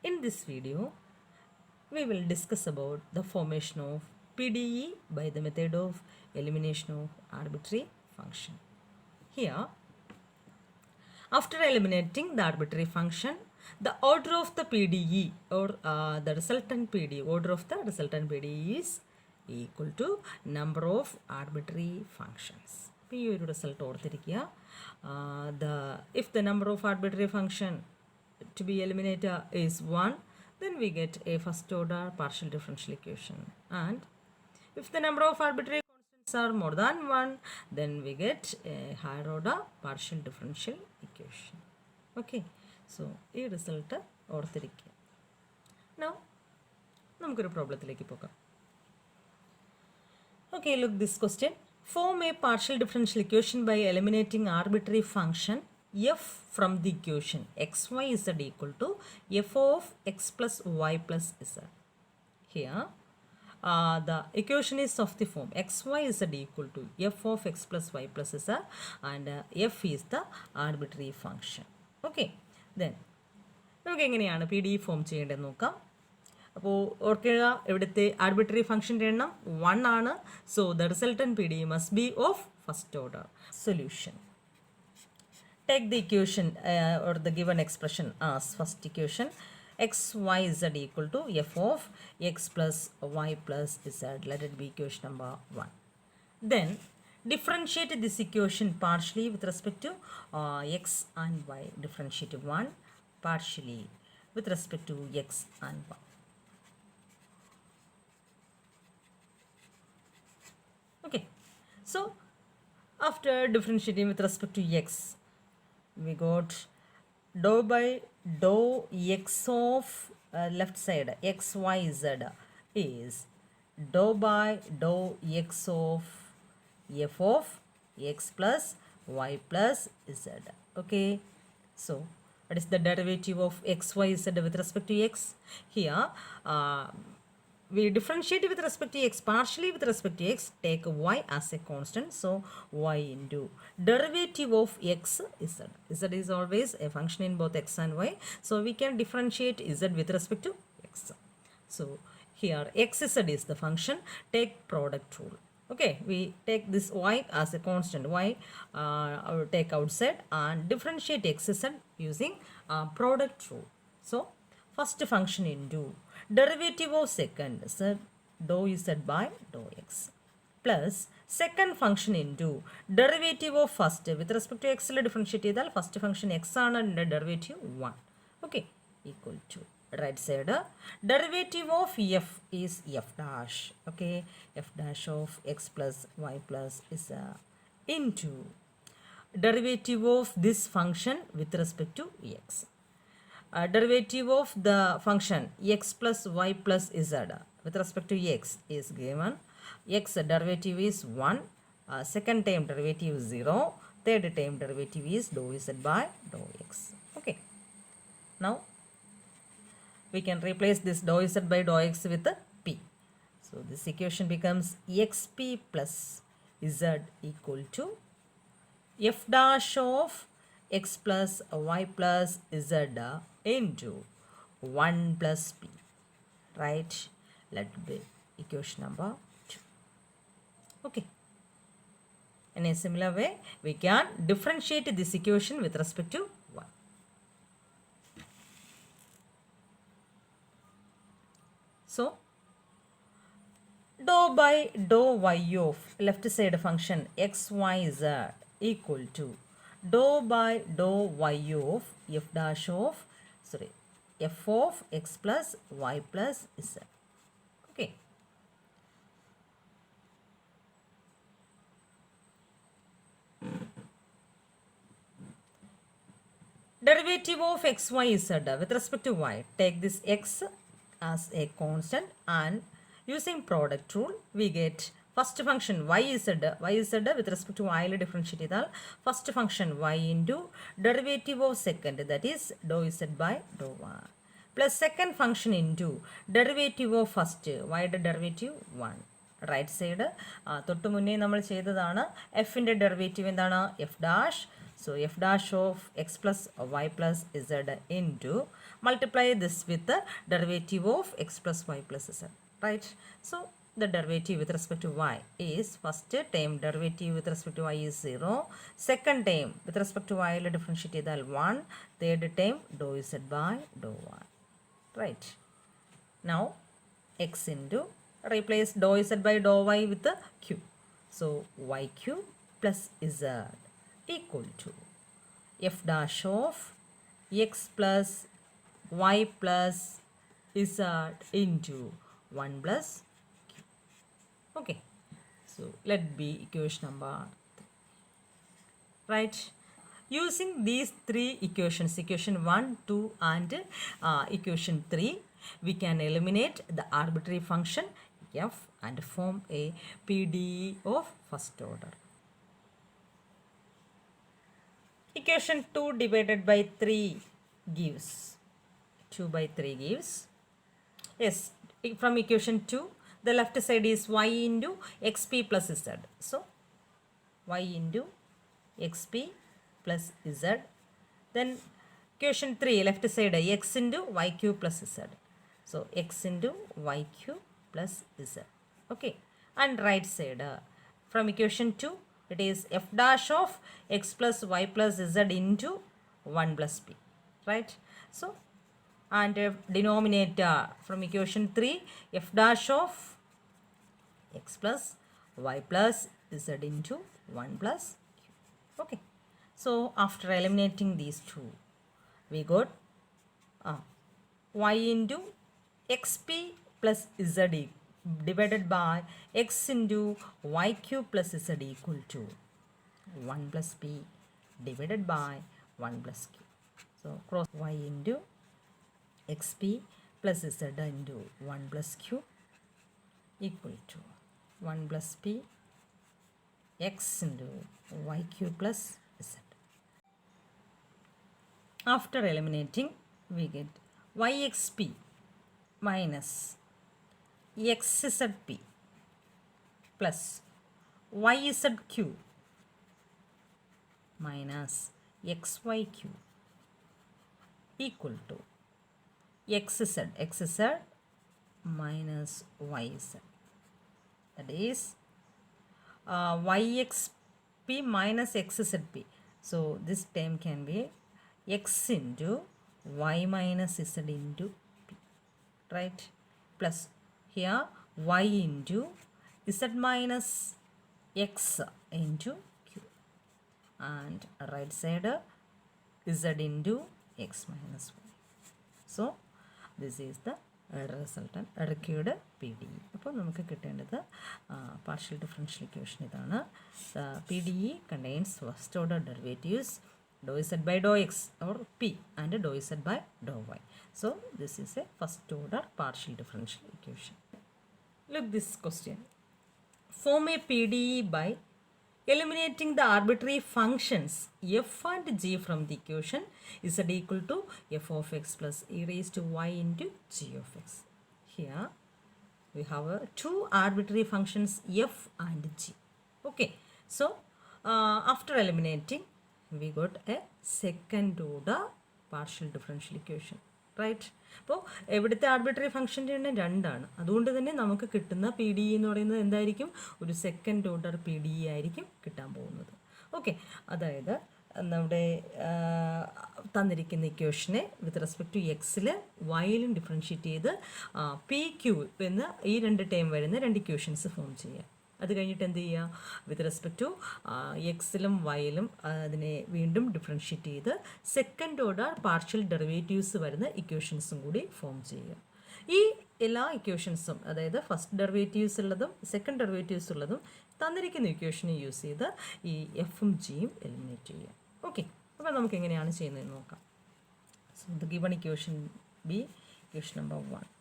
In this video, we will discuss about the formation of PDE by the method of elimination of arbitrary function. Here, after eliminating the arbitrary function, the order of the PDE or the resultant PDE, order of the resultant PDE is equal to number of arbitrary functions. ഈ ഒരു result ഓർത്തിരിക്കുക. If the number of arbitrary function to be eliminated is 1, then we get a first order partial differential equation. And if the number of arbitrary constants are more than 1, then we get a higher order partial differential equation. Okay, so ഈ result ഓർത്തിരിക്കുക. Now നമുക്കൊരു പ്രോബ്ലത്തിലേക്ക് പോകാം. Okay, look this question. Form a partial differential equation by eliminating arbitrary function f from the equation xy z equal to f of x plus y plus z. Here, the equation is of the form xy z equal to f of x plus y plus z and f is the arbitrary function. Okay, then നമുക്ക് എങ്ങനെയാണ് P D form ചെയ്യേണ്ടതെന്ന് നോക്കാം. അപ്പോൾ ഓർക്കുക, ഇവിടുത്തെ arbitrary ഫംഗ്ഷൻ്റെ എണ്ണം 1 ആണ്. So the resultant P D must be of first order. Solution: take the equation or the given expression as first equation x y z equal to f of x plus y plus z. Let it be equation number 1. Then differentiate this equation partially with respect to x and y. Differentiate 1 partially with respect to x and y. Okay, so after differentiating with respect to x, we got dou by dou x of left side x y z is dou by dou x of f of x plus y plus z. Okay, so what is the derivative of x y z with respect to x? Here we differentiate with respect to x partially with respect to x, take y as a constant, so y into derivative of x is z. Z is always a function in both x and y, so we can differentiate z with respect to x. So here x z is the function, take product rule. Okay, we take this y as a constant, y take outside and differentiate x z using product rule. So first function into derivative of second z dou z by dou x plus second function into derivative of first with respect to x differentiate ചെയ്താൽ first function x ആണ് derivative 1. Okay, equal to right side derivative of f is f dash. Okay, f dash of x plus y plus is into derivative of this function with respect to x. Derivative of the function x plus y plus z with respect to x is given. X derivative is 1, second term derivative is 0, third term derivative is dou z by dou x. Okay, now we can replace this dou z by dou x with p. So this equation becomes xp plus z equal to f dash of x plus y plus z into 1 plus p. Right, let be equation number 2. Okay, in a similar way we can differentiate this equation with respect to 1. So dou by dou y of left side function x y z equal to dou by dou y of f dash of f of x plus y plus z. Okay, derivative of x y z with respect to y, take this x as a constant and using product rule we get first function y z with respect to y differentiate ചെയ്താൽ first function y into derivative of second, that is dou z by dou y plus second function into derivative of first y derivative 1. Right side തൊട്ട് മുന്നേ നമ്മൾ ചെയ്തതാണ്. എഫിൻ്റെ derivative എന്താണ്? F dash. So f dash of x plus y plus z into multiply this with the derivative of x plus y plus z, right? So the derivative with respect to y is first term derivative with respect to y is 0, second term with respect to y differentiate ചെയ്താൽ 1, third term dou z by dou y, right? Now x into replace dou z by dou y with the q. So yq plus z equal to f dash of x plus y plus z into 1 plus q. Okay, so let be equation number 3, right? Using these three equations, equation 1, 2 and equation 3, we can eliminate the arbitrary function f and form a PDE of first order. Equation 2 divided by 3 gives 2 by 3 gives, yes, from equation 2 the left side is y into xp plus z. So y into xp plus z, then equation 3 left side x into yq plus z. So x into yq plus z. Okay, and right side from equation 2 it is f dash of x plus y plus z into 1 plus p, right? So and denominator from equation 3 f dash of x plus y plus z into 1 plus q. Okay, so after eliminating these two we got y into xp plus z divided by x into yq plus z equal to 1 plus p divided by 1 plus q. So cross y into xp plus z into 1 plus q equal to 1 plus p x into yq plus z. After eliminating we get yxp minus xzp plus yzq minus xyq equal to xz minus yz, that is yxp minus xzp. So this term can be x into y minus z into p, right? Plus here y into z minus x into q, and right side z into x minus y. So this is the resultant required PDE. അപ്പോൾ നമുക്ക് കിട്ടേണ്ടത് partial differential equation ഇതാണ്. PDE contains first order derivatives dou z by dou x or p and dou z by dou y. So this is a first order partial differential equation. Look this question. Form a PDE by eliminating the arbitrary functions f and g from the equation z equal to f of x plus e raised to y into g of x. Here we have two arbitrary functions f and g. Okay, so after eliminating we got a second order partial differential equation, right? അപ്പോൾ എവിടുത്തെ arbitrary ഫംഗ്ഷൻ്റെ എണ്ണം 2 ആണ്. അതുകൊണ്ട് തന്നെ നമുക്ക് കിട്ടുന്ന P D E എന്ന് പറയുന്നത് എന്തായിരിക്കും? ഒരു second order P D E ആയിരിക്കും കിട്ടാൻ പോകുന്നത്. ഓക്കെ, അതായത് നമ്മുടെ തന്നിരിക്കുന്ന ഇക്വേഷനെ വിത്ത് റെസ്പെക്ട് ടു എക്സിൽ വൈയിലും ഡിഫറൻഷ്യേറ്റ് ചെയ്ത് പി ക്യൂ എന്ന് ഈ 2 ടേം വരുന്ന 2 ഇക്വേഷൻസ് ഫോം ചെയ്യുക. അത് കഴിഞ്ഞിട്ട് എന്ത് ചെയ്യുക? വിത്ത് റെസ്പെക്ട് ടു എക്സിലും വൈയിലും അതിനെ വീണ്ടും ഡിഫറൻഷ്യേറ്റ് ചെയ്ത് സെക്കൻഡ് ഓർഡർ പാർഷ്യൽ ഡെറിവേറ്റീവ്സ് വരുന്ന ഇക്വേഷൻസും കൂടി ഫോം ചെയ്യുക. ഈ എല്ലാ ഇക്വേഷൻസും, അതായത് ഫസ്റ്റ് ഡെറിവേറ്റീവ്സ് ഉള്ളതും സെക്കൻഡ് ഡെറിവേറ്റീവ്സ് ഉള്ളതും തന്നിരിക്കുന്ന ഇക്വേഷനെ യൂസ് ചെയ്ത് ഈ എഫും ജിയും എലിമിനേറ്റ് ചെയ്യുക. ഓക്കെ, അപ്പോൾ നമുക്ക് എങ്ങനെയാണ് ചെയ്യുന്നതെന്ന് നോക്കാം. So the given equation B equation number 1.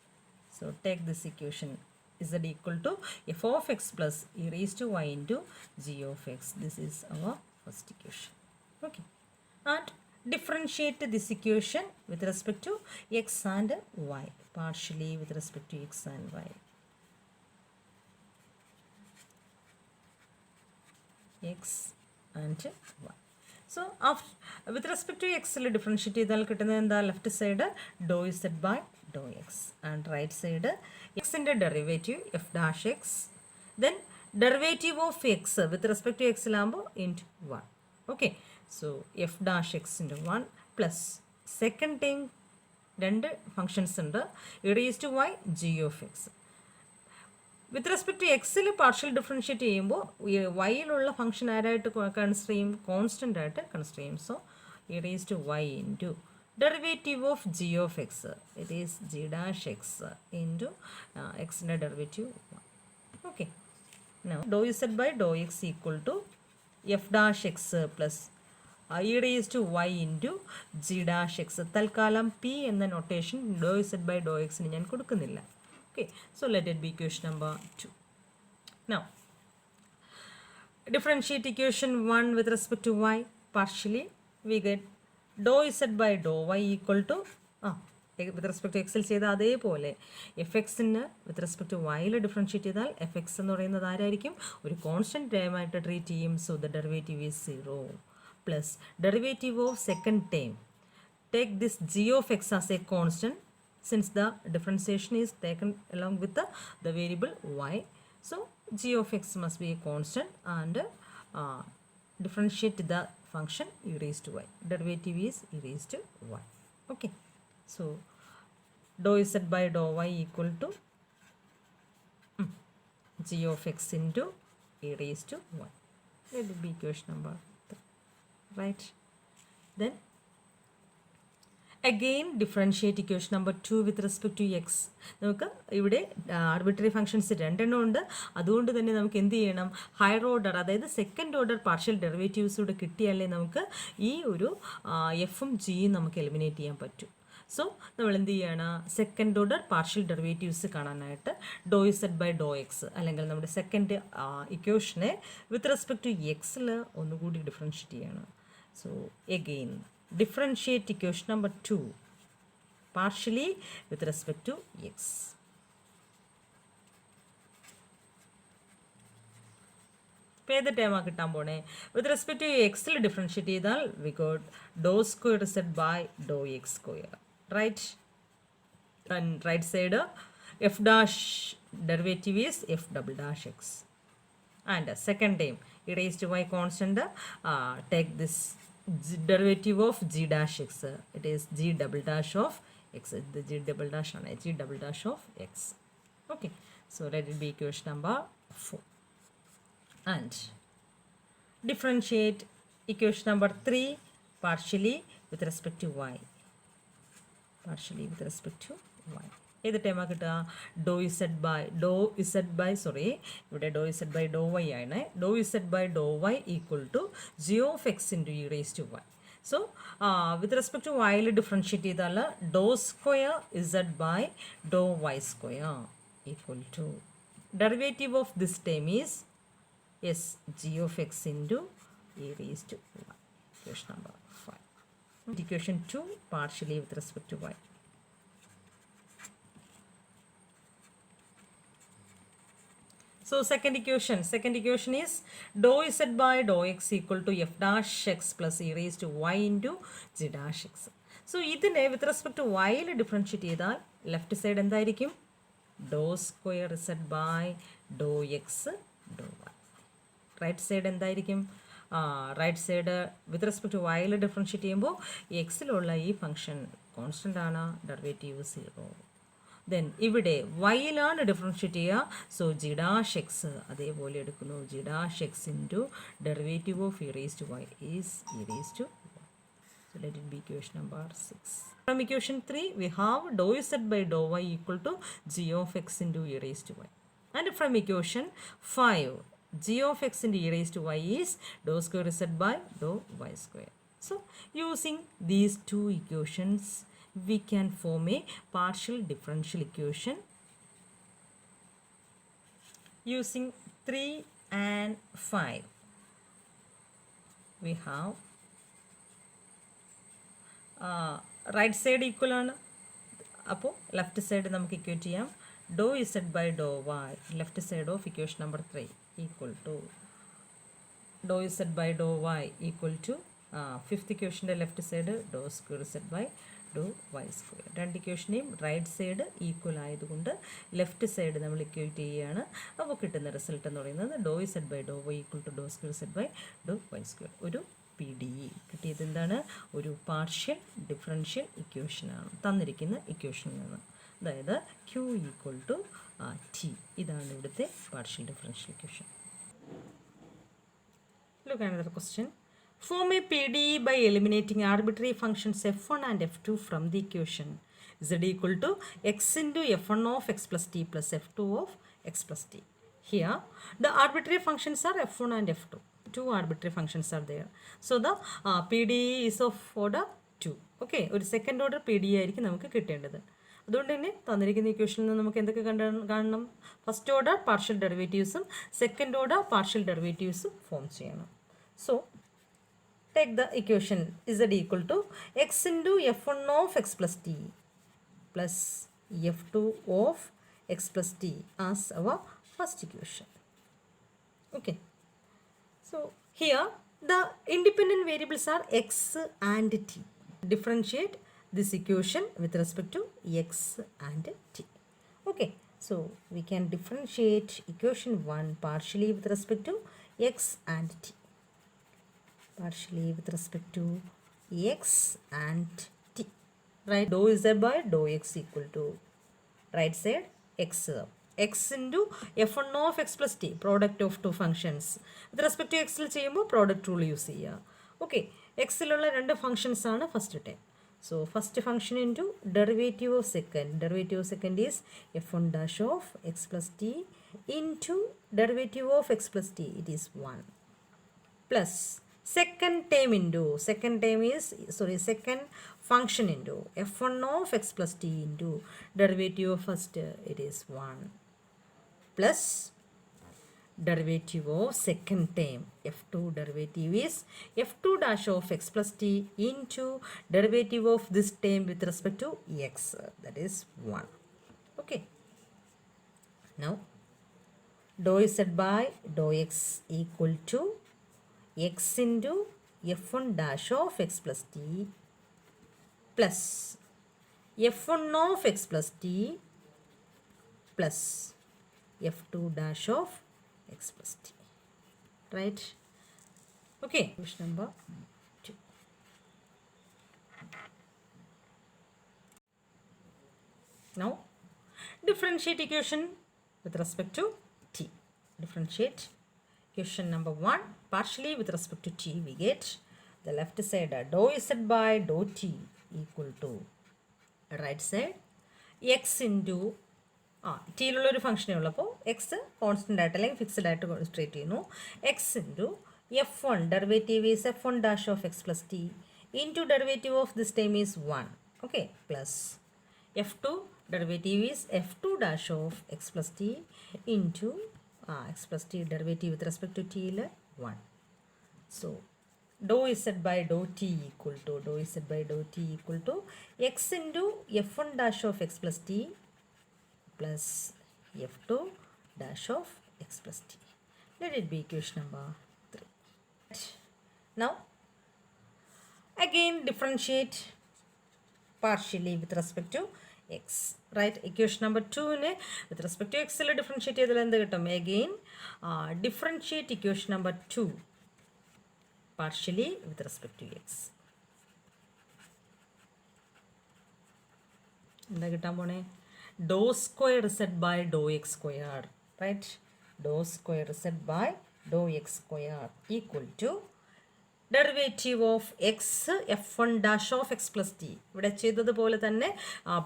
So take this equation z equal to f of x plus e raised to y into g of x. This is our first equation. Okay, and differentiate this equation with respect to x and y, partially with respect to x and y. X and y. So with respect to എക്സിൽ differentiate ചെയ്താൽ കിട്ടുന്നത് എന്താ? Left side doe Z by Dr x and right side എക്സിൻ്റെ derivative f dash x then derivative of x with respect to എക്സിലാകുമ്പോൾ into 1. Okay, so f dash x into 1 plus second time രണ്ട് functions ഉണ്ട്, e raise to y g of x. With respect to എക്സിൽ partial differentiate ചെയ്യുമ്പോൾ വൈയിലുള്ള function ആരായിട്ട് consider ചെയ്യും? Constant ആയിട്ട് consider ചെയ്യും. So e raise to y into derivative of g of x, it is g dash x into എക്സിൻ്റെ derivative 1. Okay, doe Z by Dr x equal to f dash x plus e raise to y into g dash x. തൽക്കാലം p എന്ന notation doe Z by doe എക്സിന് ഞാൻ കൊടുക്കുന്നില്ല. Okay, so let it be equation number 2. Now, differentiate equation 1 with respect to y. Partially, we get dou z by dou y equal to with respect to x ചെയ്ത അതേപോലെ F എക്സിന് വിത്ത് respect to വൈയിൽ differentiate ചെയ്താൽ F X എന്ന് പറയുന്നത് ആരായിരിക്കും? ഒരു constant ടേമായിട്ട് treat ചെയ്യും. So the derivative is 0 plus derivative of second term. Take this G of X as A constant since the differentiation is taken along with the variable y. So g of x must be a constant and differentiate the function e raised to y. Derivative is e raised to y. Okay, so dou z by dou y equal to g of x into e raised to y. That will be equation number 3, right? Then again differentiate equation number 2 with respect to x. നമുക്ക് ഇവിടെ arbitrary functions രണ്ടെണ്ണം ഉണ്ട്, അതുകൊണ്ട് തന്നെ നമുക്ക് എന്ത് ചെയ്യണം? Higher order, അതായത് സെക്കൻഡ് ഓർഡർ പാർഷ്യൽ ഡെറിവേറ്റീവ്സ് കൂടെ കിട്ടിയാലേ നമുക്ക് ഈ ഒരു എഫും ജിയും നമുക്ക് എലിമിനേറ്റ് ചെയ്യാൻ പറ്റും. സോ നമ്മൾ എന്ത് ചെയ്യണം? സെക്കൻഡ് ഓർഡർ പാർഷ്യൽ ഡെറിവേറ്റീവ്സ് കാണാനായിട്ട് ഡോ ഇസഡ് ബൈ ഡോ എക്സ് അല്ലെങ്കിൽ നമ്മുടെ സെക്കൻഡ് ഇക്വേഷനെ വിത്ത് റെസ്പെക്ട് ടു എക്സിൽ ഒന്നുകൂടി ഡിഫറൻഷ്യേറ്റ് ചെയ്യണം. So again differentiate equation number 2 partially with respect to x. ഇപ്പോൾ ഏത് ടേമാണ് കിട്ടാൻ പോണേ? വിത്ത് റെസ്പെക്ട് ടു എക്സിൽ ഡിഫറൻഷ്യേറ്റ് ചെയ്താൽ we got dou square Z by Dr X square, right? And right side F dash derivative is F double dash X and second time e raise to Y constant. Take this derivative of g dash x, it is g double dash of x, the g double dash on g double dash of x. Okay, so let it be equation number 4 and differentiate equation number 3 partially with respect to y. Partially with respect to y. ഏത് ടൈമാ കിട്ടുക? ഡോ Z by ഇവിടെ doe Z by Dr Y ആണ്. Doe Z by Dr Y equal to G of X into e raise to y. So with respect to വൈയിൽ differentiate ചെയ്താൽ doe square Z by Dr Y square equal to derivative of this time is yes g of X into e raise to y. Equation number 5. Equation 2 partially with respect to y. So second equation is dou z by dou x equal to f dash x plus e raised to y into g dash x. So ഇതിനെ with respect to yയിൽ differentiate ചെയ്താൽ left side എന്തായിരിക്കും? Doe square z by doe X Dr y. Right side എന്തായിരിക്കും? Right side with respect to വൈയിൽ differentiate ചെയ്യുമ്പോൾ എക്സിലുള്ള ഈ function constant ആണ്, ഡെറിവേറ്റീവ് 0. ദെൻ ഇവിടെ വൈയിലാണ് ഡിഫറൻഷ്യേറ്റ് ചെയ്യുക. സോ ജി ഡാഷ് എക്സ് അതേപോലെ എടുക്കുന്നു. G dash x into derivative of e raise to Y is e raise to y. So let it be equation number 6. From equation 3 we have dou Z by Dr Y equal to G of X into e raise to Y. And from equation 5 G of X into e raise to Y is Dr square Z by Dr Y square. So using these two equations we can form a partial differential equation using 3 and 5. We have right side equal ആണ്, അപ്പോൾ left side നമുക്ക് equate ചെയ്യാം. Doe Z by Dr y left side of equation number 3 equal to doe Z by Dr Y equal to fifth ഇക്വേഷൻ്റെ left side doe square z by Dr Y square. രണ്ട് ഇക്വേഷനെയും right side equal ആയതുകൊണ്ട് left side നമ്മൾ equate ചെയ്യുകയാണ്. അപ്പോൾ കിട്ടുന്ന result എന്ന് പറയുന്നത് doe z by Dr Y equal to doe square z by Dr Y square. ഒരു PDE കിട്ടിയത് എന്താണ്? ഒരു പാർഷ്യൽ ഡിഫറൻഷ്യൽ ഇക്വേഷനാണ് തന്നിരിക്കുന്ന ഇക്വേഷനിൽ നിന്ന്. അതായത് Q ഈക്വൽ ടു T. ഇതാണ് ഇവിടുത്തെ partial differential equation. Look at another question. Form a PDE by eliminating arbitrary functions f1 and f2 from the equation z equal to x into f1 of x plus t plus f2 of x plus t. Here the arbitrary functions are f1 and f2. Two arbitrary functions are there. So the PDE is of order 2. Okay, ഒരു second order PDE ആയിരിക്കും നമുക്ക് കിട്ടേണ്ടത്. അതുകൊണ്ട് തന്നെ തന്നിരിക്കുന്ന ഇക്വേഷനിൽ നിന്ന് നമുക്ക് എന്തൊക്കെ കാണണം? ഫസ്റ്റ് ഓർഡർ പാർഷ്യൽ ഡെറിവേറ്റീവ്സും സെക്കൻഡ് ഓർഡർ പാർഷ്യൽ ഡെറിവേറ്റീവ്സും ഫോം ചെയ്യണം. So take the equation z equal to x into f1 of x plus t plus f2 of x plus t as our first equation. Okay, so here the independent variables are x and t. Differentiate this equation with respect to x and t. Okay, so we can differentiate equation 1 partially with respect to x and t. Partially with respect to x and t. Right, dou z by dou x equal to right side x into f1 of x plus t, product of two functions. With respect to x ൽ ചെയ്യുമ്പോൾ product rule use ചെയ്യുക. Okay, എക്സിലുള്ള രണ്ട് functions ആണ് first time. So first function into derivative of second is f1 dash of x plus t into derivative of x plus t, it is 1, plus second function into f1 of x plus t into derivative of first, it is 1, plus derivative of second term f2 derivative is f2 dash of x plus t into derivative of this term with respect to x, that is 1. Okay, now dou z by dou x equal to x into f1 dash of x plus t plus f1 of x plus t plus f2 dash of x plus t. Right? Okay, question number 2. Now differentiate equation with respect to t. Differentiate equation number 1 partially with respect to t. We get the left side dou z by dou t equal to right side x into ടിയിലുള്ളൊരു ഫംഗ്ഷനേ ഉള്ളൂ. അപ്പോൾ X constant ആയിട്ട് അല്ലെങ്കിൽ fixed ആയിട്ട് കോൺസ്ട്രേറ്റ് ചെയ്യുന്നു. X into f1 derivative is f1 dash of X plus T into derivative of this time is 1. Okay, plus f2 derivative is f2 dash of X plus T into X plus T derivative with respect to ടിയിൽ 1. So dou z by dou t equal to x into f1 dash of x plus t plus f2 dash of x plus t. Let it be equation number 3. Now again differentiate partially with respect to x. Right, equation number 2 ne with respect to x il differentiate ചെയ്താൽ എന്ത് കിട്ടും? Again differentiate equation number 2 partially with respect to x. എന്താ കിട്ടാൻ പോണേ? Doe square z by Dr X square. Right, doe square z by Dr X square equal to derivative of x f1 dash of X plus t. ഇവിടെ ചെയ്തതുപോലെ തന്നെ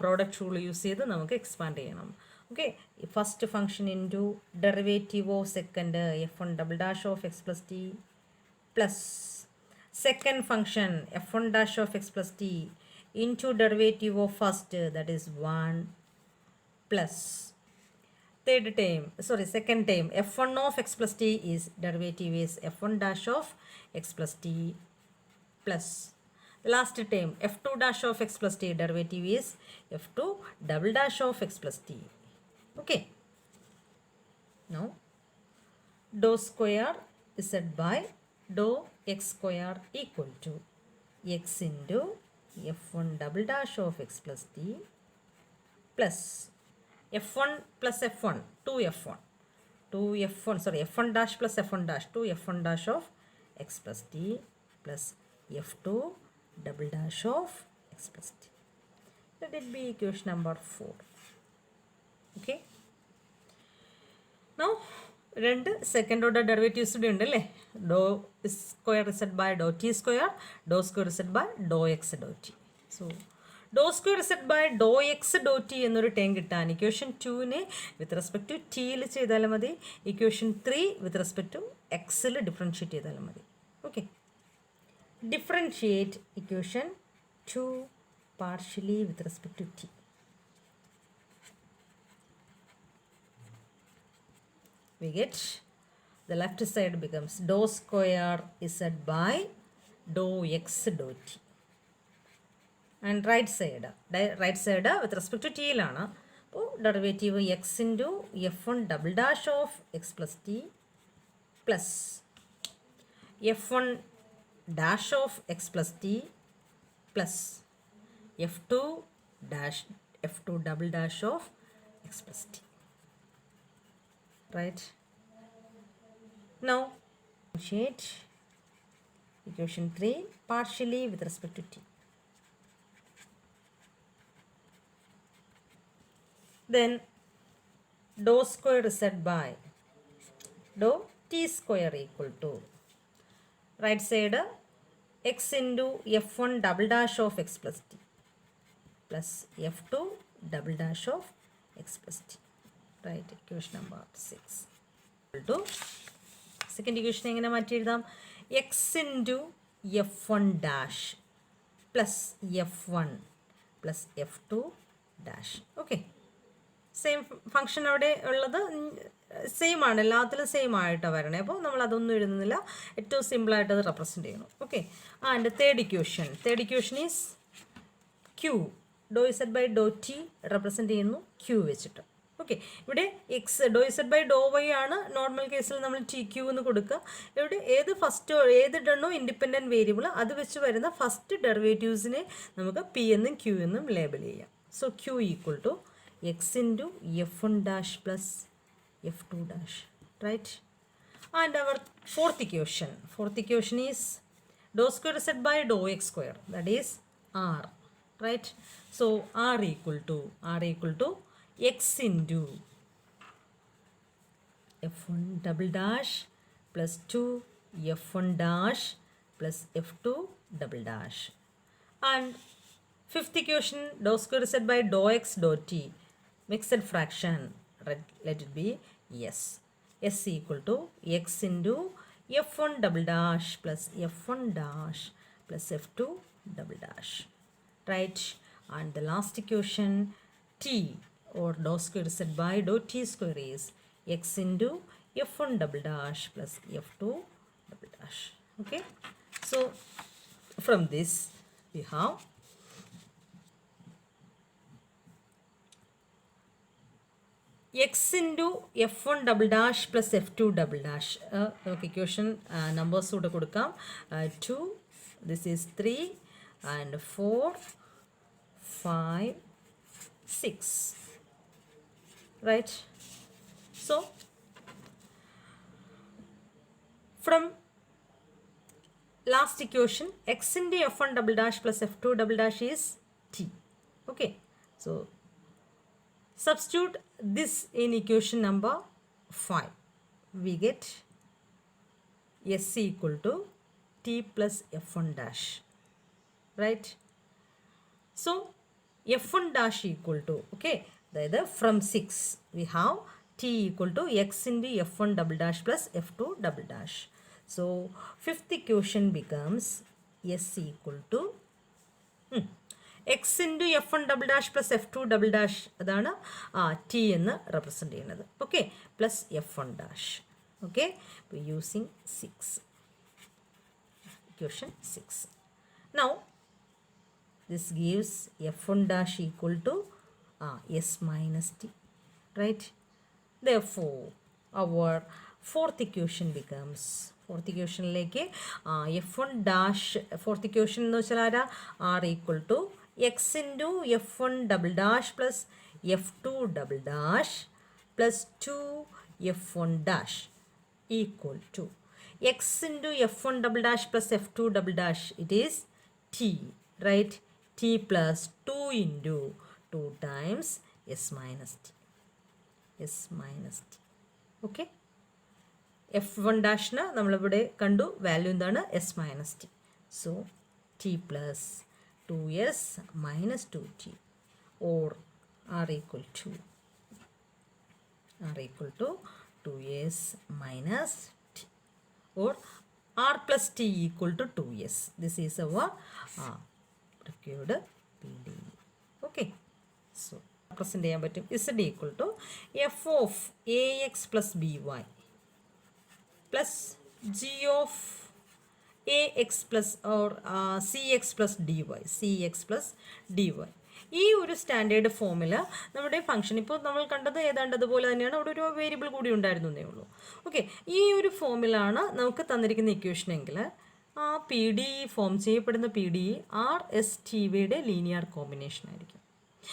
product rule use ചെയ്ത് നമുക്ക് expand ചെയ്യണം. Okay, first function into derivative of second f1 double dash of X plus T plus second function f1 dash of x plus t into derivative of first, that is 1, plus second term f1 of x plus t is derivative is f1 dash of x plus t plus the last term f2 dash of x plus t derivative is f2 double dash of x plus t. Okay, now dou square z by dou x square equal to x into f1 double dash of x plus t plus f1 plus f1 2f1 2f1 sorry f1 dash plus f1 dash 2f1 dash of x plus t plus f2 double dash of x plus t. Let it be equation number 4. Okay. Now രണ്ട് second order derivatives കൂടി ഉണ്ട് അല്ലേ. Doe square Z by Dr t square, doe square Z by Dr X doe t. So doe square Z by Dr X doe t എന്നൊരു term കിട്ടാൻ equation 2നെ with respect to ടിയിൽ ചെയ്താലും മതി, equation 3 with respect to എക്സിൽ differentiate ചെയ്താലും മതി. Okay, differentiate equation 2 partially with respect to t. We get the left side becomes dou square z by dou x dou t, and right side with respect to t ilana. So derivative x into f1 double dash of x plus t plus f1 dash of x plus t plus f2 double dash of x plus t. Right. Now differentiate equation 3 partially with respect to t. Then dou square z by dou t square equal to right side x into f1 double dash of x plus t plus f2 double dash of x plus t. Right, equation number 6 equal to second equation എങ്ങനെ മാറ്റി എഴുതാം, x into f1 dash plus f1 plus f2 dash. Okay, same function അവിടെ ഉള്ളത് same ആണ്, എല്ലാത്തിലും same ആയിട്ടാണ് വരണേ. അപ്പോൾ നമ്മൾ അതൊന്നും എഴുതുന്നില്ല, ഏറ്റവും സിമ്പിളായിട്ട് അത് റെപ്രസെൻറ്റ് ചെയ്യണം. Okay, and third equation is Q, dou Z by Dr T represent ചെയ്യുന്നു ക്യൂ വെച്ചിട്ട്. ഓക്കെ, ഇവിടെ X dou Z by Dr Y ആണ് നോർമൽ കേസിൽ നമ്മൾ ടി ക്യൂ എന്ന് കൊടുക്കുക. ഇവിടെ ഏത് ഡണ്ണോ ഇൻഡിപെൻഡൻറ്റ് വേരിയബിൾ അത് വെച്ച് വരുന്ന ഫസ്റ്റ് ഡെറിവേറ്റീവ്സിനെ നമുക്ക് പി എന്നും ക്യൂ എന്നും ലേബൽ ചെയ്യാം. So Q equal to X into f1 dash plus f2 dash. Right, and our fourth equation is Dr square Z by Dr X square, that is R. Right, so R equal to x into f1 double dash plus 2 f1 dash plus f2 double dash, and fifth equation dou square z by dou x dou t mixed fraction, let it be s equal to x into f1 double dash plus f1 dash plus f2 double dash. Right, and the last equation t or dou square z by dou t square is x into f1 double dash plus f2 double dash. Okay, so from this we have x into f1 double dash plus f2 double dash. Okay, equation numbers oda kodukam, 2, this is 3 and 4 5 6. Right, so from last equation x into f1 double dash plus f2 double dash is t. Okay, so substitute this in equation number 5, we get s equal to t plus f1 dash. Right, so f1 dash equal to, okay, from 6 we have t equal to x into f1 double dash plus f2 double dash. So fifth equation becomes s equal to x into f1 double dash plus f2 double dash, അതാണ് t എന്ന് represent ചെയ്യുന്നത്. Okay, plus f1 dash. Okay, using 6, equation 6. Now this gives f1 dash equal to s minus t. Right, therefore our fourth equation becomes fourth ഇക്വേഷനിലേക്ക് F1 dash fourth equation എന്ന് വെച്ചാൽ ആരാ r equal to X into F1 double dash plus F2 double dash plus 2 F1 dash equal to X into F1 double dash plus F2 double dash it is t right t plus 2 into 2 times s minus t okay F1 ഡാഷിന് നമ്മളിവിടെ കണ്ടു value എന്താണ് s minus t so t plus 2s minus 2t or r equal to 2s minus t or r plus t equal to 2s. This is our required PDE. Okay. So, present ചെയ്യാൻ പറ്റും z equal to f of ax plus by plus g of ax plus or cx plus dy ഈ ഒരു standard ഫോമിൽ നമ്മുടെ function ഇപ്പോൾ നമ്മൾ കണ്ടത് ഏതാണ്ട് അതുപോലെ തന്നെയാണ്. അവിടെ ഒരു വേരിയബിൾ കൂടി ഉണ്ടായിരുന്നു എന്നേ ഉള്ളൂ. ഓക്കെ, ഈ ഒരു ഫോമിലാണ് നമുക്ക് തന്നിരിക്കുന്ന ഇക്വേഷൻ എങ്കിൽ ആ പി ഡി ഫോം ചെയ്യപ്പെടുന്ന P D R S T വിയുടെ ലീനിയർ കോമ്പിനേഷൻ ആയിരിക്കും.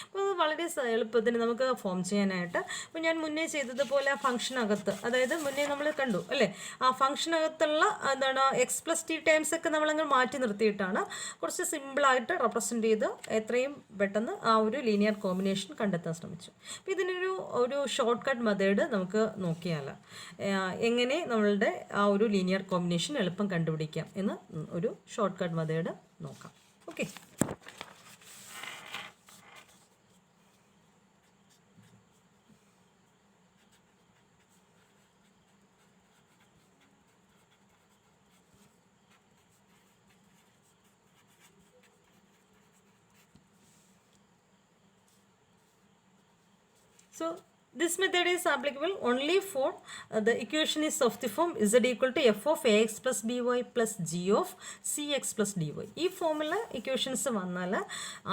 അപ്പോൾ അത് വളരെ എളുപ്പത്തിന് നമുക്ക് ഫോം ചെയ്യാനായിട്ട് ഇപ്പോൾ ഞാൻ മുന്നേ ചെയ്തതുപോലെ ആ ഫംഗ്ഷനകത്ത്, അതായത് മുന്നേ നമ്മൾ കണ്ടു അല്ലേ, ആ ഫംഗ്ഷനകത്തുള്ള എന്താണ് എക്സ് പ്ലസ് ടി ടൈംസ് ഒക്കെ നമ്മളങ്ങ് മാറ്റി നിർത്തിയിട്ടാണ് കുറച്ച് സിമ്പിളായിട്ട് റെപ്രസെൻറ്റ് ചെയ്ത് എത്രയും പെട്ടെന്ന് ആ ഒരു ലീനിയർ കോമ്പിനേഷൻ കണ്ടെത്താൻ ശ്രമിച്ചു. അപ്പോൾ ഇതിനൊരു ഷോർട്ട് കട്ട് മെത്തേഡ് നമുക്ക് നോക്കിയാൽ എങ്ങനെ നമ്മളുടെ ആ ഒരു ലീനിയർ കോമ്പിനേഷൻ എളുപ്പം കണ്ടുപിടിക്കാം എന്ന് ഒരു ഷോർട്ട് കട്ട് മെത്തേഡ് നോക്കാം. Okay, so this method is applicable only for the equation is of the form z equal to f of ax plus by plus g of cx plus dy. ഈ ഫോമുള്ള equations വന്നാൽ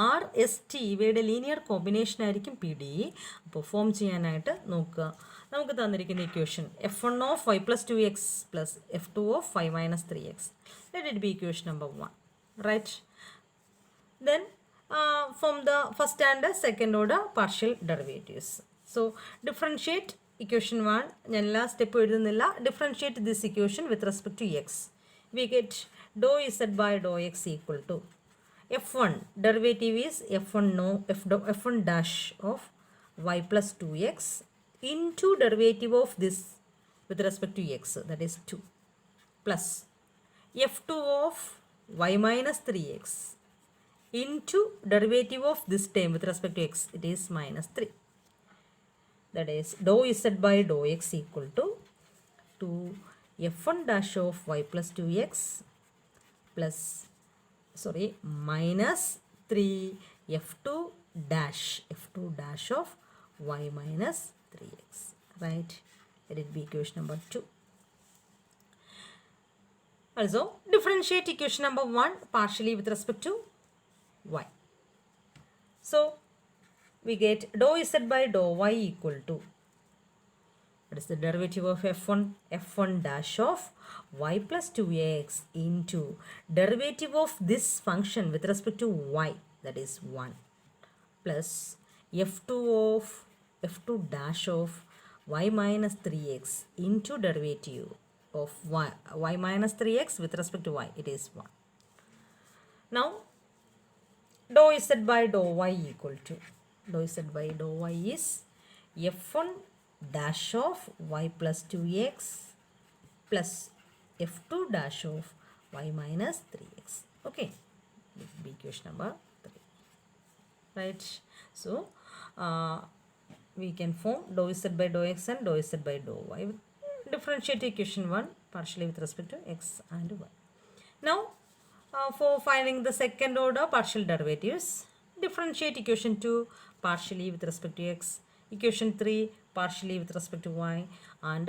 R S t ഇവയുടെ linear combination ആയിരിക്കും P D E. അപ്പോൾ form ചെയ്യാനായിട്ട് നോക്കുക. നമുക്ക് തന്നിരിക്കുന്ന equation f1 of y plus 2x plus f2 of y minus 3x. Let it be equation number 1. Right? Then from the first and second order partial derivatives. So differentiate equation 1. ഞാൻ എല്ലാ step എഴുതുന്നില്ല. Differentiate this equation with respect to x. We get dou z by dou x equal to f1 derivative is f1 dash of y plus 2x into derivative of this with respect to x, that is 2, plus f2 of y minus 3x into derivative of this term with respect to x, it is minus 3. That is dou z by dou x equal to f1 dash of y plus 2x plus minus 3 f2 dash of y minus 3x. Right? Let it be equation number 2. Also differentiate equation number 1 partially with respect to y. So we get dou z by dou y equal to, what is the derivative of f1 dash of y plus 2x into derivative of this function with respect to y, that is 1, plus f2 dash of y minus 3x into derivative of y minus 3x with respect to y, it is 1. Now dou z by dou y equal to, dou z by dou y is f1 dash of y plus 2x plus f2 dash of y minus 3x. Okay, this will be equation number 3. Right? So we can form dou z by dou x and dou z by dou y. Differentiate equation 1 partially with respect to x and y. Now for finding the second order partial derivatives, differentiate equation 2 partially with respect to x, equation 3 partially with respect to y, and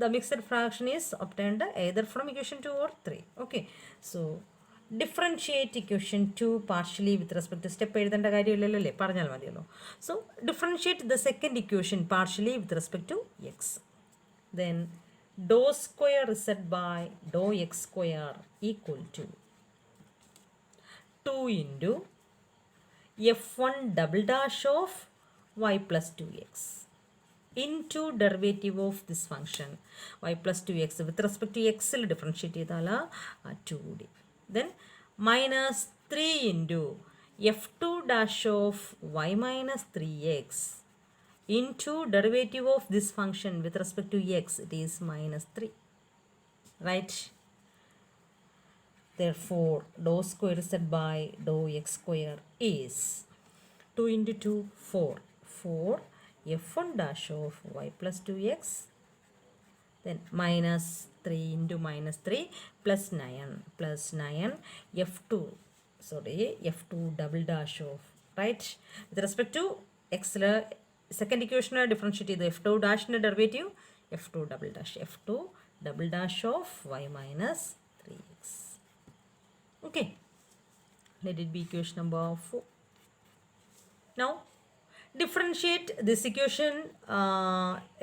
the mixed fraction is obtained either from equation 2 or 3. Okay, so differentiate equation 2 partially with respect to step എഴുതേണ്ട കാര്യമില്ലല്ലേ, പറഞ്ഞാൽ മതിയല്ലോ. So differentiate the second equation partially with respect to x. Then dou square z by dou x square equal to 2 into f1 double dash of y plus 2x into derivative of this function y plus 2x with respect to x il differentiate ചെയ്താൽ 2d. Then minus 3 into f2 dash of y minus 3x into derivative of this function with respect to x, it is minus 3. Right? Therefore, dou square z by dou x square is 2 into 2, 4. 4 f1 dash of y plus 2x, then minus 3 into minus 3 plus 9 f2, sorry, f2 double dash of, right, with respect to x second equation differentiate the f2 dash derivative f2 double dash of y minus 3x. Okay, let it be equation number 4. Now differentiate this equation,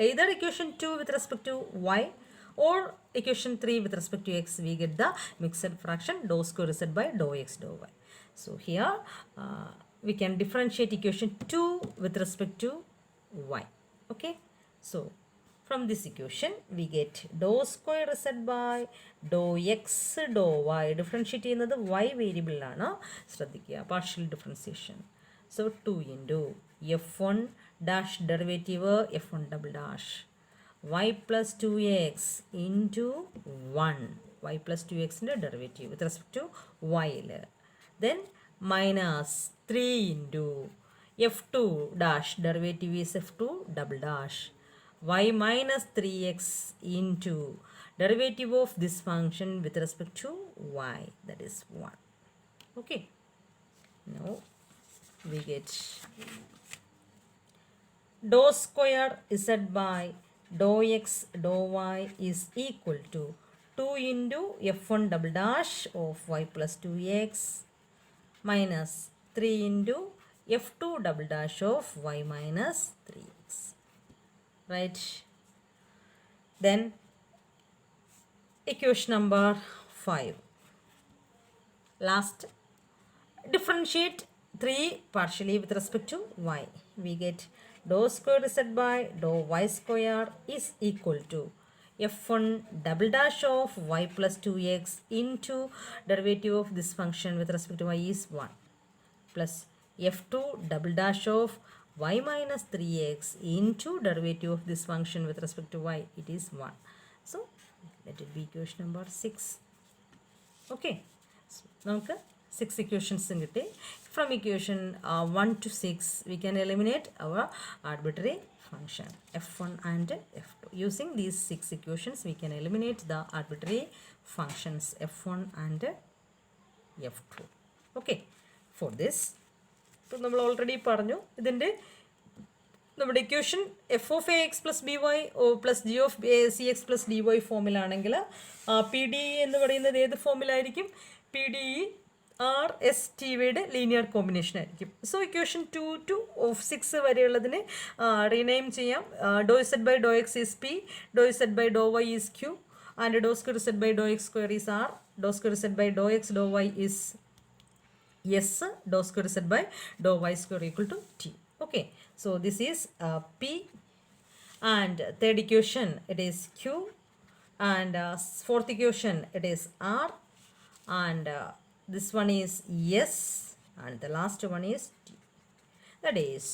either equation 2 with respect to y or equation 3 with respect to x. We get the mixed fraction dou square z by dou x dou y. So here we can differentiate equation 2 with respect to y. Okay, so from this equation we get dou square z by dou x dou y. Differentiate ചെയ്യുന്നത് y variable ആണ്, ശ്രദ്ധിക്കുക, partial differentiation. So 2 into f1 dash derivative f1 double dash y plus 2x into 1 y plus 2x in the derivative with respect to y. Then minus 3 into f2 dash derivative is f2 double dash y minus 3x into derivative of this function with respect to y, that is 1. Okay, now we get dou square z by dou x dou y is equal to 2 into f1 double dash of y plus 2x minus 3 into f2 double dash of y minus 3x. Right? Then equation number 5. Last, differentiate 3 partially with respect to y. We get dou square z by dou y square is equal to f1 double dash of y plus 2x into derivative of this function with respect to y is 1 plus f2 double dash of y minus 3x into derivative of this function with respect to y, it is 1. So let it be equation number 6. Okay, so നമുക്ക് 6 equations കിട്ടി. From equation 1 to 6 we can eliminate our arbitrary function f1 and f2. Using these 6 equations we can eliminate the arbitrary functions f1 and f2. Okay, for this ഇപ്പോൾ നമ്മൾ already പറഞ്ഞു, ഇതിൻ്റെ നമ്മുടെ equation f of a x plus b y plus g of c x plus d y ഫോമിലാണെങ്കിൽ P D E എന്ന് പറയുന്നത് ഏത് ഫോമിലായിരിക്കും? P D E r S t വൈയുടെ ലീനിയർ കോമ്പിനേഷൻ ആയിരിക്കും. സോ ഇക്വേഷൻ 2 to 6 വരെയുള്ളതിനെ റീനെയിം ചെയ്യാം. Doe Z by Dr x is p, doe Z by Dr Y is q, and doe square Z by Dr X square is R, Dr square Z by Dr X Dr Y is yes, dou square z by dou y square equal to t. Okay, so this is p, and third equation it is q, and fourth equation it is r, and this one is s, and the last one is t. That is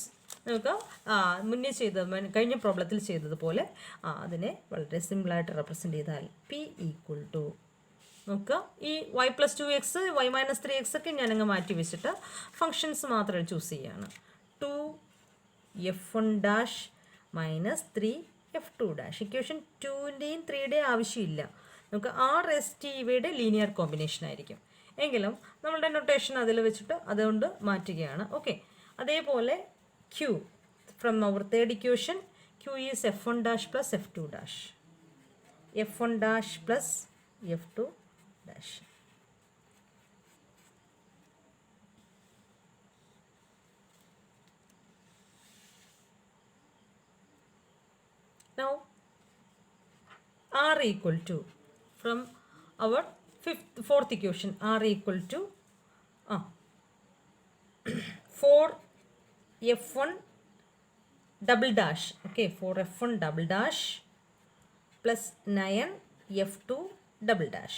നമുക്ക് മുന്നേ കഴിഞ്ഞ പ്രോബ്ലത്തിൽ ചെയ്തതുപോലെ അതിനെ വളരെ സിമ്പിളായിട്ട് represent ചെയ്താൽ P equal to നോക്കുക, ഈ Y plus 2x Y minus 3x ഒക്കെ ഞാനങ്ങ് മാറ്റി വെച്ചിട്ട് ഫങ്ഷൻസ് മാത്രം ചൂസ് ചെയ്യുകയാണ്. 2 f1 dash minus 3 f2 dash. Equation 2ൻ്റെയും 3യുടെയും ആവശ്യമില്ല, നമുക്ക് ആർ എസ് ടി ഇവയുടെ ലീനിയർ കോമ്പിനേഷൻ ആയിരിക്കും. എങ്കിലും നമ്മളുടെ നൊട്ടേഷൻ അതിൽ വെച്ചിട്ട് അതുകൊണ്ട് മാറ്റുകയാണ്. ഓക്കെ, അതേപോലെ Q from our third equation Q is f1 dash plus f2 dash, f1 dash plus f2 dash. Now r r equal to, from our fourth equation, r equal to 4f1 double dash, okay, 4f1 double dash plus 9f2 double dash.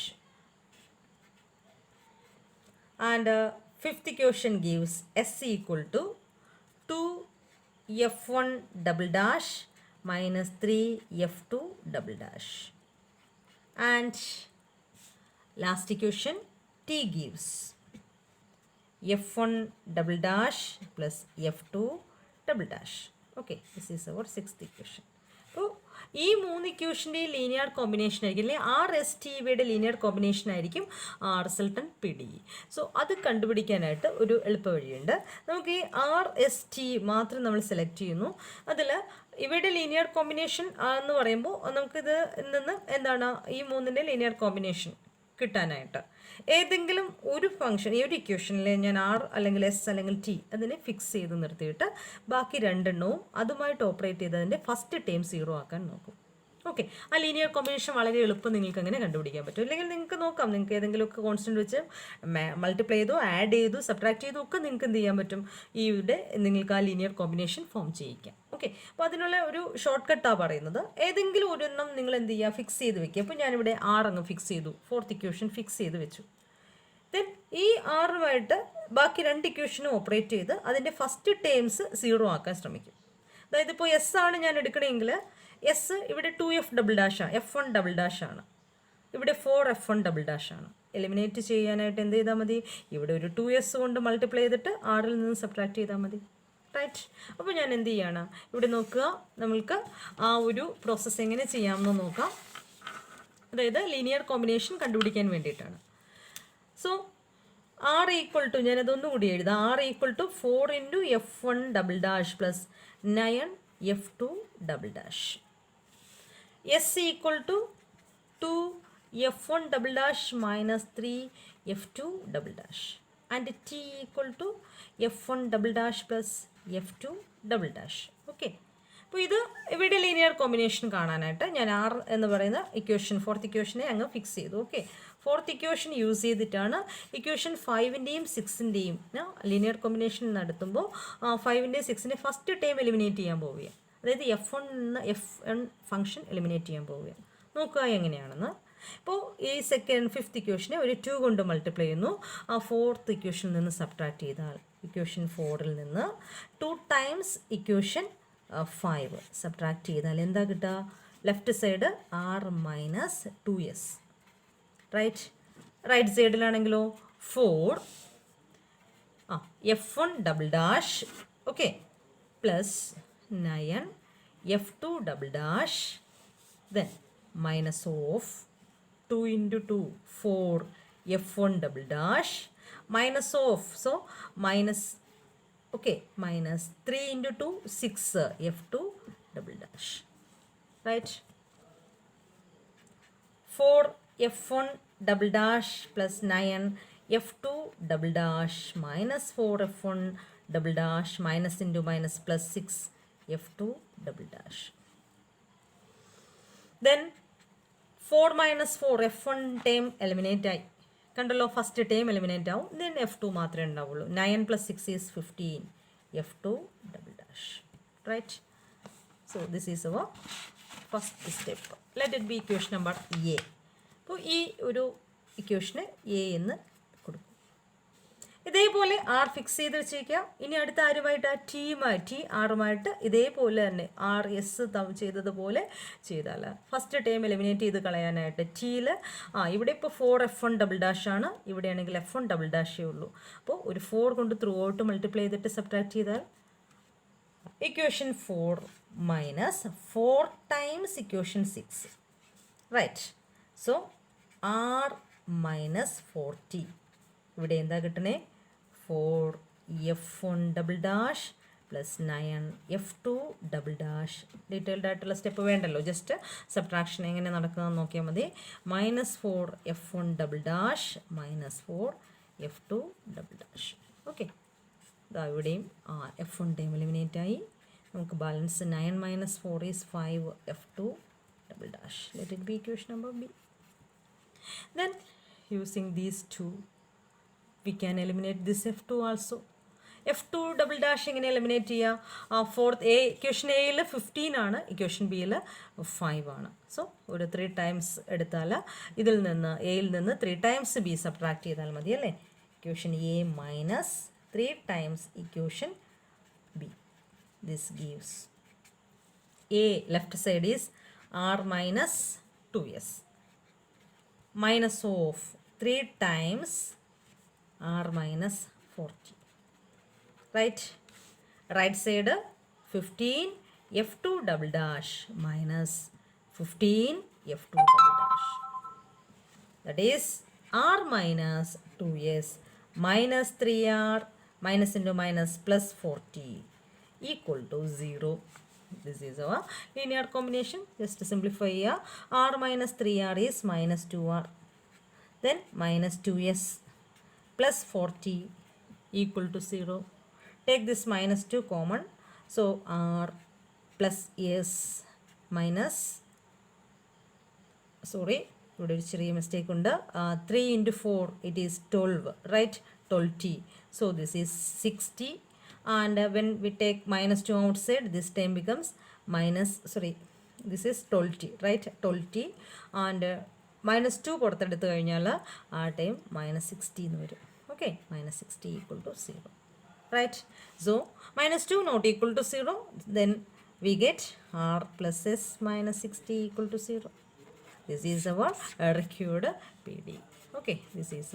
And fifth equation gives s equal to 2f1 double dash minus 3f2 double dash. And last equation t gives f1 double dash plus f2 double dash. Okay, this is our sixth equation. അപ്പോൾ ഈ മൂന്ന് ഇക്വേഷൻ്റെയും linear combination ആയിരിക്കും, അല്ലെങ്കിൽ R S t ഇവയുടെ linear combination ആയിരിക്കും resultant P D E. So അത് കണ്ടുപിടിക്കാനായിട്ട് ഒരു എളുപ്പ വഴിയുണ്ട്. നമുക്ക് ഈ ആർ എസ് ടി മാത്രം നമ്മൾ സെലക്ട് ചെയ്യുന്നു. അതിൽ ഇവയുടെ ലീനിയർ കോമ്പിനേഷൻ എന്ന് പറയുമ്പോൾ നമുക്കിത് നിന്ന് എന്താണ് ഈ മൂന്നിൻ്റെ ലീനിയർ കോമ്പിനേഷൻ കിട്ടാനായിട്ട് ഏതെങ്കിലും ഒരു ഫംഗ്ഷൻ, ഈ ഒരു ഇക്വേഷനിൽ ഞാൻ ആർ അല്ലെങ്കിൽ എസ് അല്ലെങ്കിൽ ടി അതിനെ ഫിക്സ് ചെയ്ത് നിർത്തിയിട്ട് ബാക്കി രണ്ടെണ്ണവും അതുമായിട്ട് ഓപ്പറേറ്റ് ചെയ്തതിൻ്റെ ഫസ്റ്റ് ടേം 0 ആക്കാൻ നോക്കും. ഓക്കെ, ആ ലീനിയർ കോമ്പിനേഷൻ വളരെ എളുപ്പം നിങ്ങൾക്ക് അങ്ങനെ കണ്ടുപിടിക്കാൻ പറ്റും. അല്ലെങ്കിൽ നിങ്ങൾക്ക് നോക്കാം, നിങ്ങൾക്ക് ഏതെങ്കിലുമൊക്കെ കോൺസ്റ്റൻറ്റ് വെച്ച് മൾട്ടിപ്ലൈ ചെയ്തോ ആഡ് ചെയ്തു സബ്ട്രാക്ട് ചെയ്തോ ഒക്കെ നിങ്ങൾക്ക് എന്ത് ചെയ്യാൻ പറ്റും, ഇവിടെ നിങ്ങൾക്ക് ആ ലീനിയർ കോമ്പിനേഷൻ ഫോം ചെയ്യിക്കാം. ഓക്കെ, അപ്പോൾ അതിനുള്ള ഒരു ഷോർട്ട് കട്ടാണ് പറയുന്നത്. ഏതെങ്കിലും ഒരെണ്ണം നിങ്ങൾ എന്ത് ചെയ്യുക, ഫിക്സ് ചെയ്ത് വെക്കുക. അപ്പോൾ ഞാനിവിടെ അങ്ങ് ഫിക്സ് ചെയ്തു, ഫോർത്ത് ഇക്വേഷൻ ഫിക്സ് ചെയ്ത് വെച്ചു. ദെൻ ഈ ആറുമായിട്ട് ബാക്കി രണ്ട് ഇക്വേഷനും ഓപ്പറേറ്റ് ചെയ്ത് അതിൻ്റെ ഫസ്റ്റ് ടേംസ് 0 ആക്കാൻ ശ്രമിക്കും. അതായത് ഇപ്പോൾ എസ് ആണ് ഞാൻ എടുക്കണമെങ്കിൽ എസ് ഇവിടെ 2f ഡബിൾ ഡാഷ് ആണ്, f1 ഡബിൾ ഡാഷ് ആണ്, ഇവിടെ 4f1 ഡബിൾ ഡാഷ് ആണ്. എലിമിനേറ്റ് ചെയ്യാനായിട്ട് എന്ത് ചെയ്താൽ മതി, ഇവിടെ ഒരു 2s കൊണ്ട് മൾട്ടിപ്ലൈ ചെയ്തിട്ട് ആറിൽ നിന്ന് സബ്ട്രാക്ട് ചെയ്താൽ മതി. റൈറ്റ്, അപ്പോൾ ഞാൻ എന്ത് ചെയ്യാണ്, ഇവിടെ നോക്കുക, നമ്മൾക്ക് ആ ഒരു പ്രോസസ്സ് എങ്ങനെ ചെയ്യാമെന്ന് നോക്കാം. അതായത് ലീനിയർ കോമ്പിനേഷൻ കണ്ടുപിടിക്കാൻ വേണ്ടിയിട്ടാണ്. സോ ആർ ഈക്വൽ ടു, ഞാനതൊന്നും കൂടി എഴുതാം, R equal to 4 into f1 double dash plus 9f2 double dash. S equal to 2f1 double dash minus 3f2 double dash. And T equal to f1 double dash plus f2 double dash. Okay, അപ്പോൾ ഇത് ഇവിടെ linear combination കാണാനായിട്ട് ഞാൻ R എന്ന് പറയുന്ന equation, fourth ഇക്വേഷനെ അങ്ങ് fix ചെയ്തു. Okay, fourth equation use ചെയ്തിട്ടാണ് ഇക്വേഷൻ 5ൻ്റെയും 6ൻ്റെയും ലീനിയർ കോമ്പിനേഷൻ നടത്തുമ്പോൾ 5ൻ്റെയും 6ൻ്റെയും ഫസ്റ്റ് ടൈം എലിമിനേറ്റ് ചെയ്യാൻ പോവുകയാണ്. അതായത് f1 ഫംഗ്ഷൻ എലിമിനേറ്റ് ചെയ്യാൻ പോവുകയാണ്. നോക്കുക എങ്ങനെയാണെന്ന്. ഇപ്പോൾ ഈ ഫിഫ്ത്ത് ഇക്വേഷനെ ഒരു 2 കൊണ്ട് മൾട്ടിപ്ലൈ ചെയ്യുന്നു. ആ ഫോർത്ത് ഇക്വേഷനിൽ നിന്ന് സബ്ട്രാക്ട് ചെയ്താൽ ഇക്വേഷൻ 4ൽ നിന്ന് 2 ടൈംസ് ഇക്വേഷൻ 5 സബ്ട്രാക്ട് ചെയ്താൽ എന്താ കിട്ടുക, left side r minus 2s. Right സൈഡിലാണെങ്കിലോ 4 f1 double dash, okay, plus 9f2 double dash, then minus of 2 into 2 4f1 double dash, minus of, so minus, okay, minus 3 into 2 6f2 double dash. Right, 4f1 double dash plus 9f2 double dash minus 4f1 double dash minus into minus plus 6f2 double dash. Then 4 minus 4 f1 term eliminate ആയി കണ്ടല്ലോ, first term eliminate ആവും. Then f2 മാത്രമേ ഉണ്ടാവുള്ളൂ. 9 plus 6 is 15 f2 double dash. Right, so this is our first step. Let it be equation number A. അപ്പോൾ ഈ ഒരു ഇക്വേഷന് A എന്ന് കൊടുക്കും. ഇതേപോലെ ആർ ഫിക്സ് ചെയ്ത് വെച്ചേക്കാം. ഇനി അടുത്ത ആരുമായിട്ട് ടി ആറുമായിട്ട് ഇതേപോലെ തന്നെ ആർ എസ് ചെയ്തതുപോലെ ചെയ്താൽ ഫസ്റ്റ് ടൈം എലിമിനേറ്റ് ചെയ്ത് കളയാനായിട്ട് ടിയിൽ ഇവിടെ ഇപ്പോൾ 4f1 ഡബിൾ ഡാഷ് ആണ്, ഇവിടെയാണെങ്കിൽ f1 ഡബിൾ ഡാഷേ ഉള്ളൂ. അപ്പോൾ ഒരു 4 കൊണ്ട് ത്രൂ ഔട്ട് മൾട്ടിപ്ലൈ ചെയ്തിട്ട് സബ്ട്രാക്ട് ചെയ്താൽ equation 4 minus 4 times equation 6. Right, so R minus 4t. ഇവിടെ എന്താ കിട്ടണേ, 4f1 double dash plus 9f2 double dash. Detailed ആയിട്ടുള്ള സ്റ്റെപ്പ് വേണ്ടല്ലോ, ജസ്റ്റ് സബ്ട്രാക്ഷൻ എങ്ങനെ നടക്കുന്നതെന്ന് നോക്കിയാൽ മതി. Minus 4f1 double dash minus 4f2 double dash. Okay, ഇതാ ഇവിടെയും f1 ടൈം എലിമിനേറ്റ് ആയി. നമുക്ക് balance 9 minus 4 is 5f2 double double dash. Let it be equation number B. Then using these two, we can eliminate this F2 also. F2 double dash എങ്ങനെ eliminate ചെയ്യുക? Fourth equation എയിൽ 15 ആണ്, equation ബിയിൽ 5 ആണ്. So ഒരു 3 times എടുത്താൽ ഇതിൽ നിന്ന് എയിൽ നിന്ന് 3 ടൈംസ് ബി സബ്ട്രാക്ട് ചെയ്താൽ മതി അല്ലേ? Equation A minus 3 times equation B. This gives a left side is R minus 2s minus of 3 times r minus 40. Right side 15 f2 double dash minus 15 f2 double dash. That is r minus 2s minus 3r minus into minus plus 40 equal to 0. This is our linear combination. Just to simplify here, r minus 3r is minus 2r. Then minus 2s plus 40 equal to 0. Take this minus 2 common. So r plus s minus, sorry, ഇവിടെ ഒരു ചെറിയ mistake ഉണ്ട്. 3 into 4 it is 12, right? 12t. So this is 60. And when we take minus 2 outside, this term becomes minus, sorry, this is 12t, right? 12t. And minus 2 പുറത്തെടുത്ത് കഴിഞ്ഞാൽ ആ time minus 60 എന്ന് വരും. Okay, minus 60 equal to 0. Right? So minus 2 not equal to 0. Then we get r plus s minus 60 equal to 0. This is our required PD. Okay, this is